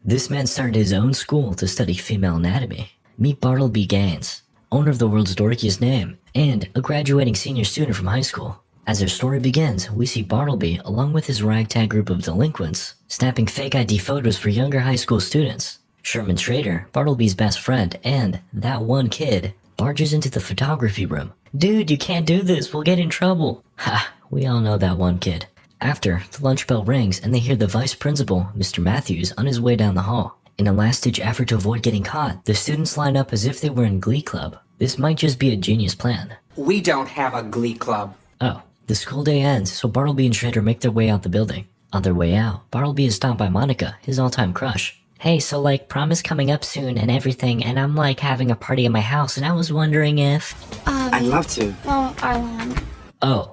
This man started his own school to study female anatomy. Meet Bartleby Gaines, owner of the world's dorkiest name, and a graduating senior student from high school. As our story begins, we see Bartleby, along with his ragtag group of delinquents, snapping fake ID photos for younger high school students. Sherman Schrader, Bartleby's best friend, and that one kid, barges into the photography room. "Dude, you can't do this, we'll get in trouble." Ha, we all know that one kid. After, the lunch bell rings and they hear the vice principal, Mr. Matthews, on his way down the hall. In a last-ditch effort to avoid getting caught, the students line up as if they were in Glee Club. This might just be a genius plan. We don't have a Glee Club. Oh, the school day ends, so Bartleby and Schrader make their way out the building. On their way out, Bartleby is stopped by Monica, his all-time crush. "Hey, so prom is coming up soon and everything, and I'm having a party at my house, and I was wondering if..." I'd love to. Well, I won't. Oh,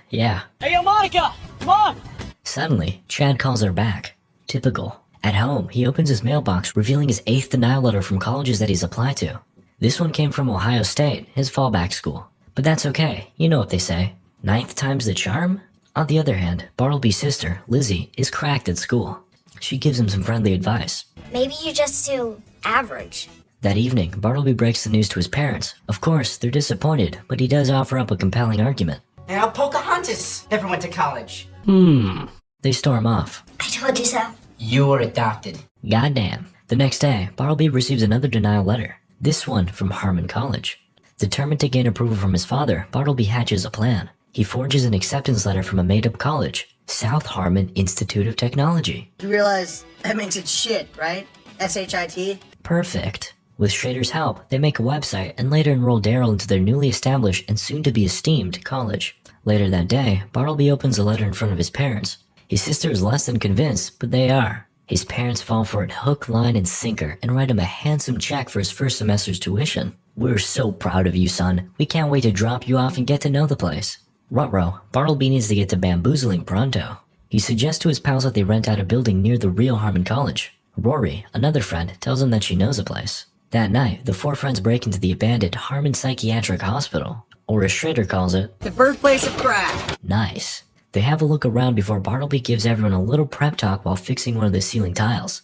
yeah. Hey, yo, Monica! Come on! Suddenly, Chad calls her back. Typical. At home, he opens his mailbox, revealing his 8th denial letter from colleges that he's applied to. This one came from Ohio State, his fallback school. But that's okay, you know what they say. 9th time's the charm? On the other hand, Bartleby's sister, Lizzie, is cracked at school. She gives him some friendly advice. Maybe you just do average. That evening, Bartleby breaks the news to his parents. Of course, they're disappointed, but he does offer up a compelling argument. Now, Pocahontas never went to college. They storm off. I told you so. You were adopted. Goddamn. The next day, Bartleby receives another denial letter. This one from Harmon College. Determined to gain approval from his father, Bartleby hatches a plan. He forges an acceptance letter from a made-up college, South Harmon Institute of Technology. You realize that makes it shit, right? S.H.I.T? Perfect. With Schrader's help, they make a website and later enroll Daryl into their newly established and soon-to-be esteemed college. Later that day, Bartleby opens a letter in front of his parents. His sister is less than convinced, but they are. His parents fall for it hook, line, and sinker and write him a handsome check for his first semester's tuition. "We're so proud of you, son. We can't wait to drop you off and get to know the place." Ruh-roh, Bartleby needs to get to bamboozling pronto. He suggests to his pals that they rent out a building near the real Harmon College. Rory, another friend, tells him that she knows a place. That night, the 4 friends break into the abandoned Harmon Psychiatric Hospital, or as Schrader calls it, The birthplace of crack. nice. They have a look around before Bartleby gives everyone a little prep talk while fixing one of the ceiling tiles.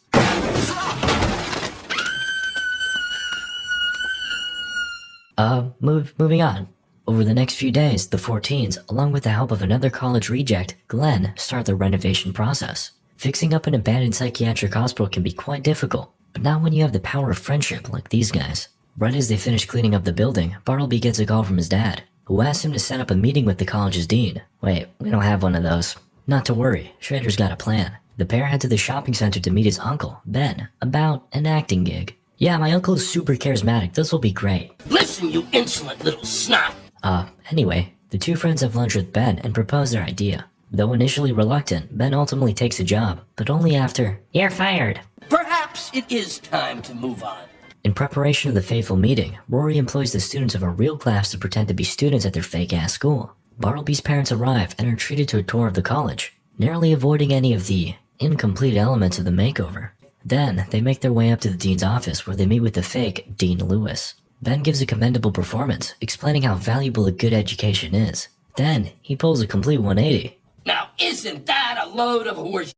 Moving on. Over the next few days, the 4 teens, along with the help of another college reject, Glenn, start the renovation process. Fixing up an abandoned psychiatric hospital can be quite difficult, but not when you have the power of friendship like these guys. Right as they finish cleaning up the building, Bartleby gets a call from his dad, who asks him to set up a meeting with the college's dean. Wait, we don't have one of those. Not to worry, Schrader's got a plan. The pair head to the shopping center to meet his uncle, Ben, about an acting gig. "Yeah, my uncle is super charismatic, this will be great." Listen, you insolent little snot! Anyway, the 2 friends have lunch with Ben and propose their idea. Though initially reluctant, Ben ultimately takes the job, but only after, "You're fired." Perhaps it is time to move on. In preparation of the fateful meeting, Rory employs the students of a real class to pretend to be students at their fake-ass school. Bartleby's parents arrive and are treated to a tour of the college, narrowly avoiding any of the incomplete elements of the makeover. Then, they make their way up to the dean's office where they meet with the fake Dean Lewis. Ben gives a commendable performance, explaining how valuable a good education is. Then, he pulls a complete 180. Now, isn't that a load of horse?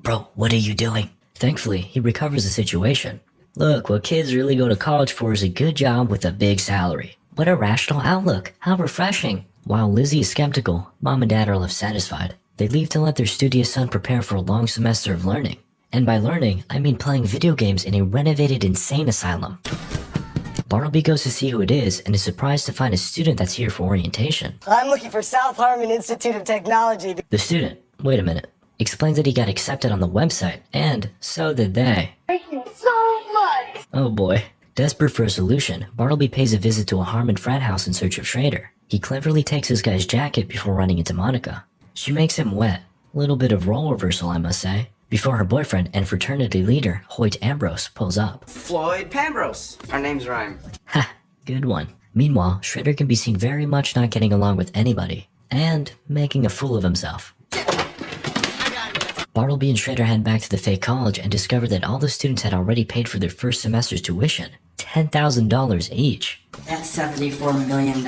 "Bro, what are you doing?" Thankfully, he recovers the situation. "Look, what kids really go to college for is a good job with a big salary." What a rational outlook. How refreshing. While Lizzie is skeptical, Mom and Dad are left satisfied. They leave to let their studious son prepare for a long semester of learning. And by learning, I mean playing video games in a renovated insane asylum. Bartleby goes to see who it is and is surprised to find a student that's here for orientation. I'm looking for South Harmon Institute of Technology. The student, wait a minute, explains that he got accepted on the website, and so did they. Thank you so much. Oh boy. Desperate for a solution, Bartleby pays a visit to a Harmon frat house in search of Schrader. He cleverly takes this guy's jacket before running into Monica. She makes him wet. Little bit of role reversal, I must say. Before her boyfriend and fraternity leader, Hoyt Ambrose, pulls up. Floyd Pambrose. Our names rhyme. Ha, good one. Meanwhile, Schrader can be seen very much not getting along with anybody, and making a fool of himself. Bartleby and Schrader head back to the fake college and discover that all the students had already paid for their first semester's tuition. $10,000 each. That's $74 million.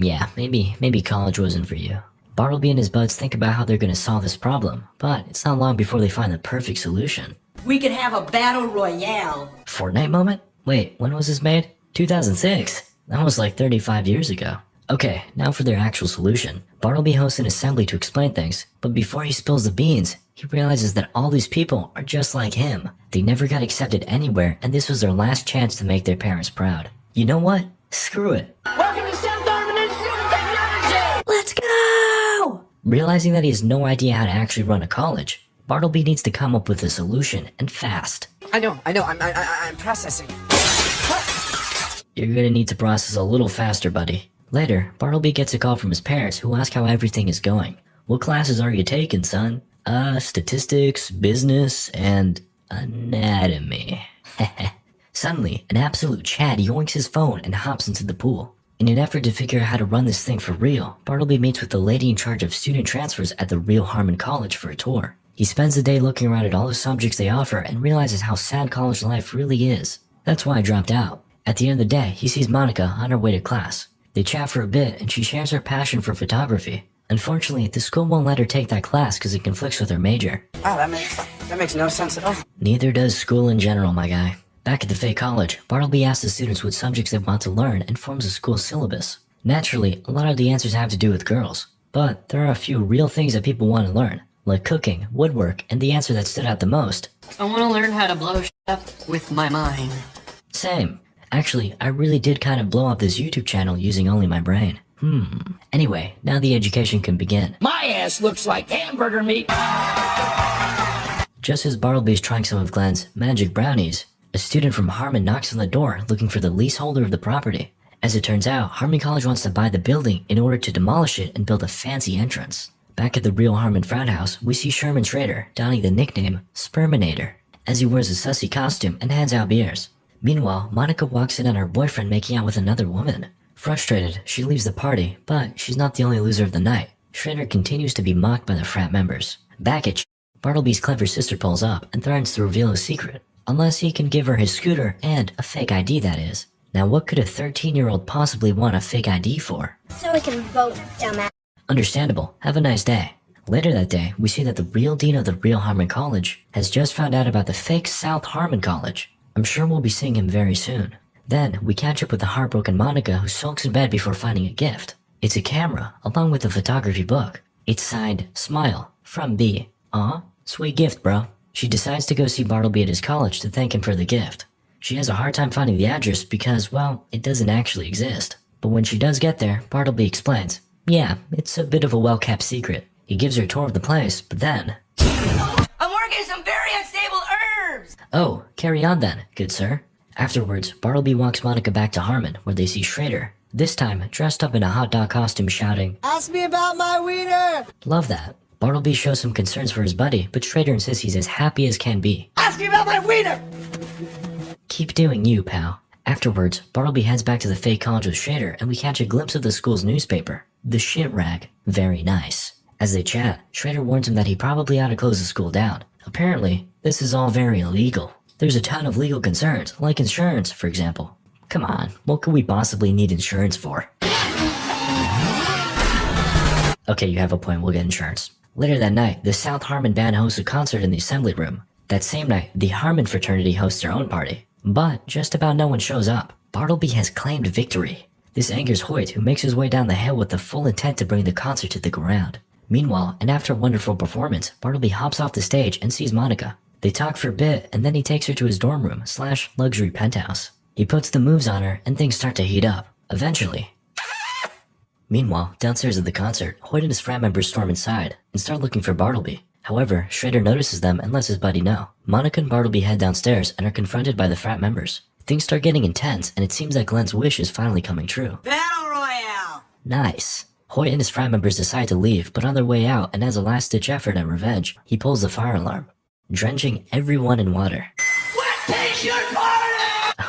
Yeah, maybe college wasn't for you. Bartleby and his buds think about how they're gonna solve this problem, but it's not long before they find the perfect solution. we could have a battle royale. Fortnite moment? Wait, when was this made? 2006. That was like 35 years ago. Okay, now for their actual solution. Bartleby hosts an assembly to explain things, but before he spills the beans, he realizes that all these people are just like him. They never got accepted anywhere, and this was their last chance to make their parents proud. You know what? Screw it. Welcome to South Harmon Institute of Technology! Let's go! Realizing that he has no idea how to actually run a college, Bartleby needs to come up with a solution, and fast. I know. I'm processing. You're gonna need to process a little faster, buddy. Later, Bartleby gets a call from his parents who ask how everything is going. What classes are you taking, son? Statistics, business, and anatomy. Suddenly, an absolute Chad yoinks his phone and hops into the pool. In an effort to figure out how to run this thing for real, Bartleby meets with the lady in charge of student transfers at the real Harmon College for a tour. He spends the day looking around at all the subjects they offer and realizes how sad college life really is. That's why I dropped out. At the end of the day, he sees Monica on her way to class. They chat for a bit and she shares her passion for photography. Unfortunately, the school won't let her take that class because it conflicts with her major. Wow, that makes no sense at all. Neither does school in general, my guy. Back at the fake college, Bartleby asks the students what subjects they want to learn and forms a school syllabus. Naturally, a lot of the answers have to do with girls. But there are a few real things that people want to learn, like cooking, woodwork, and the answer that stood out the most. I want to learn how to blow shit up with my mind. Same. Actually, I really did kind of blow up this YouTube channel using only my brain. Anyway, now the education can begin. My ass looks like hamburger meat. Just as Bartleby's trying some of Glenn's magic brownies, a student from Harmon knocks on the door looking for the leaseholder of the property. As it turns out, Harmon College wants to buy the building in order to demolish it and build a fancy entrance. Back at the real Harmon frat house, we see Sherman Schrader donning the nickname Sperminator, as he wears a sussy costume and hands out beers. Meanwhile, Monica walks in on her boyfriend making out with another woman. Frustrated, she leaves the party, but she's not the only loser of the night. Schrader continues to be mocked by the frat members. Back at Bartleby's clever sister pulls up and threatens to reveal his secret, unless he can give her his scooter and a fake ID, that is. Now what could a 13-year-old possibly want a fake ID for? So we can vote, dumbass. Understandable. Have a nice day. Later that day, we see that the real dean of the real Harmon College has just found out about the fake South Harmon College. I'm sure we'll be seeing him very soon. Then, we catch up with the heartbroken Monica who sulks in bed before finding a gift. It's a camera, along with a photography book. It's signed, Smile, from B. Aw, sweet gift, bro. She decides to go see Bartleby at his college to thank him for the gift. She has a hard time finding the address because, well, it doesn't actually exist. But when she does get there, Bartleby explains, yeah, it's a bit of a well-kept secret. He gives her a tour of the place, but then... I'm working some very unstable herbs! Oh, carry on then, good sir. Afterwards, Bartleby walks Monica back to Harmon, where they see Schrader, this time dressed up in a hot dog costume shouting, Ask me about my wiener! love that. Bartleby shows some concerns for his buddy, but Schrader insists he's as happy as can be. Ask me about my wiener! Keep doing you, pal. Afterwards, Bartleby heads back to the fake college with Schrader, and we catch a glimpse of the school's newspaper, the shit rag. Very nice. As they chat, Schrader warns him that he probably ought to close the school down. Apparently, this is all very illegal. There's a ton of legal concerns, like insurance, for example. Come on, what could we possibly need insurance for? Okay, you have a point, we'll get insurance. Later that night, the South Harmon band hosts a concert in the assembly room. That same night, the Harmon fraternity hosts their own party. But just about no one shows up. Bartleby has claimed victory. This angers Hoyt, who makes his way down the hill with the full intent to bring the concert to the ground. Meanwhile, and after a wonderful performance, Bartleby hops off the stage and sees Monica. They talk for a bit, and then he takes her to his dorm room / luxury penthouse. He puts the moves on her, and things start to heat up. Eventually. Meanwhile, downstairs at the concert, Hoyt and his frat members storm inside and start looking for Bartleby. However, Schrader notices them and lets his buddy know. Monica and Bartleby head downstairs and are confronted by the frat members. Things start getting intense, and it seems that Glenn's wish is finally coming true. Battle Royale! Nice. Hoyt and his frat members decide to leave, but on their way out, and as a last-ditch effort at revenge, he pulls the fire alarm, drenching everyone in water.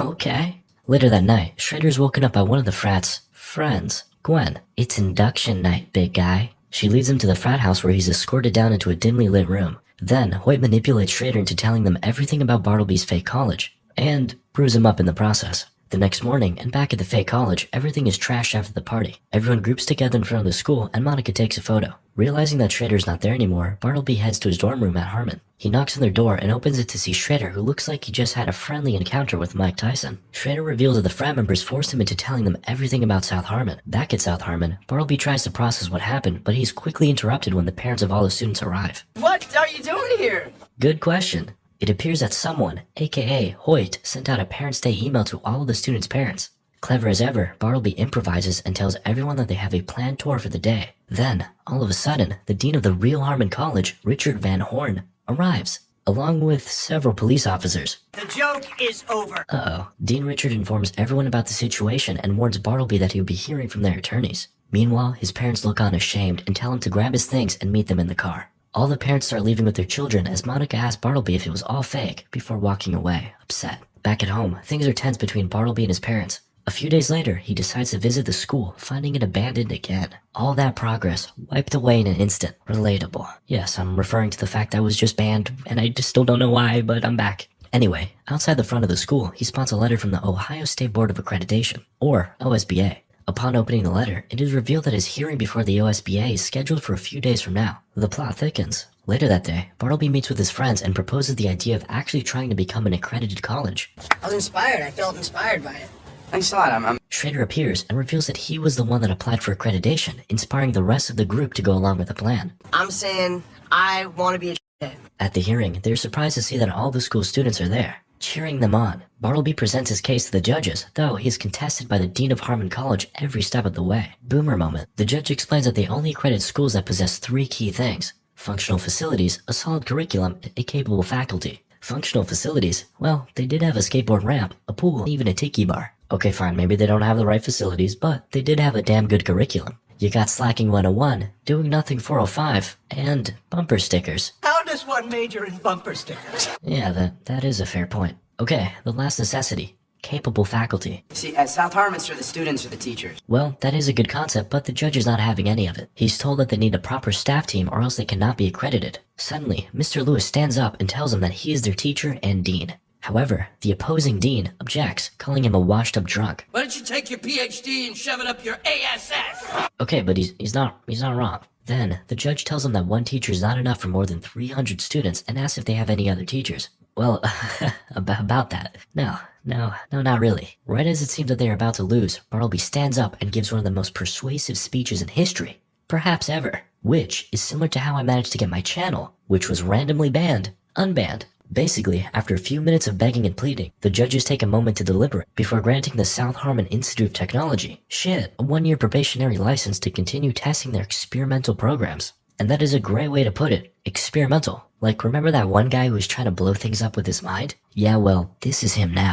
Okay. Later that night, Schrader's woken up by one of the frat's friends, Gwen. It's induction night, big guy. She leads him to the frat house where he's escorted down into a dimly lit room. Then, Hoyt manipulates Schrader into telling them everything about Bartleby's fake college, and brews him up in the process. The next morning, and back at the fake college, everything is trashed after the party. Everyone groups together in front of the school, and Monica takes a photo. Realizing that Schrader's not there anymore, Bartleby heads to his dorm room at Harmon. He knocks on their door and opens it to see Schrader, who looks like he just had a friendly encounter with Mike Tyson. Schrader reveals that the frat members forced him into telling them everything about South Harmon. Back at South Harmon, Bartleby tries to process what happened, but he's quickly interrupted when the parents of all the students arrive. What are you doing here? Good question. It appears that someone, aka Hoyt, sent out a Parents' Day email to all of the students' parents. Clever as ever, Bartleby improvises and tells everyone that they have a planned tour for the day. Then, all of a sudden, the dean of the real Harmon College, Richard Van Horn, arrives, along with several police officers. The joke is over. Uh-oh. Dean Richard informs everyone about the situation and warns Bartleby that he will be hearing from their attorneys. Meanwhile, his parents look on ashamed and tell him to grab his things and meet them in the car. All the parents start leaving with their children as Monica asks Bartleby if it was all fake before walking away, upset. Back at home, things are tense between Bartleby and his parents. A few days later, he decides to visit the school, finding it abandoned again. All that progress wiped away in an instant. Relatable. Yes, I'm referring to the fact I was just banned, and I just still don't know why, but I'm back. Anyway, outside the front of the school, he spots a letter from the Ohio State Board of Accreditation, or OSBA. Upon opening the letter, it is revealed that his hearing before the OSBA is scheduled for a few days from now. The plot thickens. Later that day, Bartleby meets with his friends and proposes the idea of actually trying to become an accredited college. I was inspired. I felt inspired by it. Thanks a lot. I'm Schrader appears and reveals that he was the one that applied for accreditation, inspiring the rest of the group to go along with the plan. I'm saying I want to be a shithead. At the hearing, they're surprised to see that all the school students are there, cheering them on. Bartleby presents his case to the judges, though he is contested by the dean of Harmon College every step of the way. Boomer moment. The judge explains that they only accredit schools that possess 3 key things: functional facilities, a solid curriculum, and a capable faculty. Functional facilities? Well, they did have a skateboard ramp, a pool, even a tiki bar. Okay, fine, maybe they don't have the right facilities, but they did have a damn good curriculum. You got Slacking 101, Doing Nothing 405, and bumper stickers. How does one major in bumper stickers? Yeah, that is a fair point. Okay, the last necessity. Capable faculty. See, at South Harmon, it's for the students or the teachers. Well, that is a good concept, but the judge is not having any of it. He's told that they need a proper staff team or else they cannot be accredited. Suddenly, Mr. Lewis stands up and tells him that he is their teacher and dean. However, the opposing dean objects, calling him a washed-up drunk. Why don't you take your PhD and shove it up your ASS? Okay, but he's not wrong. Then, the judge tells him that one teacher is not enough for more than 300 students and asks if they have any other teachers. Well, about that. No, not really. Right as it seems that they are about to lose, Bartleby stands up and gives one of the most persuasive speeches in history, perhaps ever, which is similar to how I managed to get my channel, which was randomly banned, unbanned. Basically, after a few minutes of begging and pleading, the judges take a moment to deliberate before granting the South Harmon Institute of Technology, a 1-year probationary license to continue testing their experimental programs. And that is a great way to put it, experimental. Like, remember that one guy who was trying to blow things up with his mind? Yeah, well, this is him now.